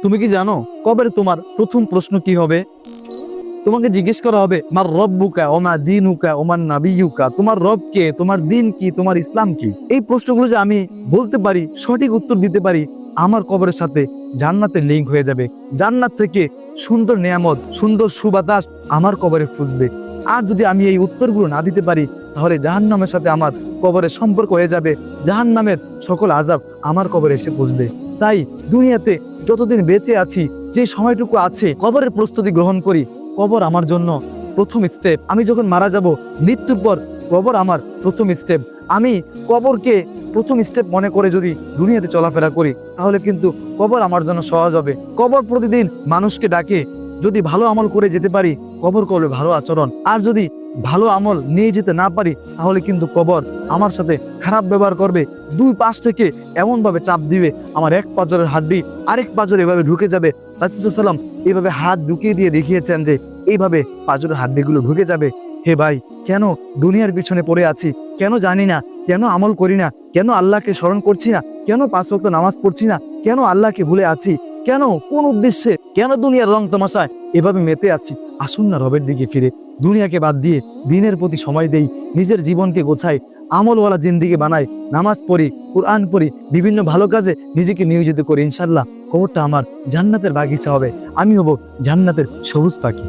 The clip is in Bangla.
তুমি কি জানো কবরে তোমার প্রথম প্রশ্ন কি হবে? তোমাকে জিজ্ঞেস করা হবে মার রব্বুকা ওমা দীনুকা ওমান নাবিয়ুকা, তোমার রব কে, তোমার দিন কি, তোমার ইসলাম কি। এই প্রশ্নগুলো যে আমি বলতে পারি, সঠিক উত্তর দিতে পারি, আমার কবরের সাথে জান্নাতের লিঙ্ক হয়ে যাবে। জান্নাত থেকে সুন্দর নেয়ামত, সুন্দর সুবাতাস আমার কবরে ফুসবে। আর যদি আমি এই উত্তরগুলো না দিতে পারি, তাহলে জাহান্নামের সাথে আমার কবরের সম্পর্ক হয়ে যাবে। জাহান্নামের সকল আযাব আমার কবরে এসে পুষবে। তাই দুনিয়াতে যতদিন বেঁচে আছি, যে সময়টুকু আছে, কবরের প্রস্তুতি গ্রহণ করি। কবর আমার জন্য প্রথম স্টেপ। আমি যখন মারা যাব, মৃত্যুর পর কবর আমার প্রথম স্টেপ। আমি কবরকে প্রথম স্টেপ মনে করে যদি দুনিয়াতে চলাফেরা করি, তাহলে কিন্তু কবর আমার জন্য সহজ হবে। কবর প্রতিদিন মানুষকে ডাকে, যদি ভালো আমল করে যেতে পারি কবর করবে ভালো আচরণ, আর যদি ভালো আমল নিয়ে যেতে না পারি তাহলে কিন্তু কবর আমার সাথে খারাপ ব্যবহার করবে। দুই পাশ থেকে এমনভাবে চাপ দিবে, আমার এক পাঁজরের হাড্ডি আরেক পাঁজরে এভাবে ঢুকে যাবে। রাসূলুল্লাহ সাল্লাম এইভাবে হাত ঢুকিয়ে দিয়ে দেখিয়েছেন যে এইভাবে পাঁজরের হাড্ডিগুলো ঢুকে যাবে। হে ভাই, কেন দুনিয়ার পিছনে পড়ে আছি? কেন জানি না, কেন আমল করি না, কেন আল্লাহকে স্মরণ করছি না, কেন 5 ওয়াক্ত নামাজ পড়ছি না, কেন আল্লাহকে ভুলে আছি, কেন, কোন উদ্দেশ্যে, কেন দুনিয়ার রং তামাশায় এভাবে মেতে আছি? আসুন না রবের দিকে ফিরে, দুনিয়াকে বাদ দিয়ে দিনের প্রতি সময় দেই, নিজের জীবনকে গোছাই, আমলওয়ালা জিন্দিগি বানাই, নামাজ পড়ি, কোরআন পড়ি, বিভিন্ন ভালো কাজে নিজেকে নিয়োজিত করি। ইনশাল্লাহ কবরটা আমার জান্নাতের বাগিচা হবে, আমি হব জান্নাতের সবুজ পাখি।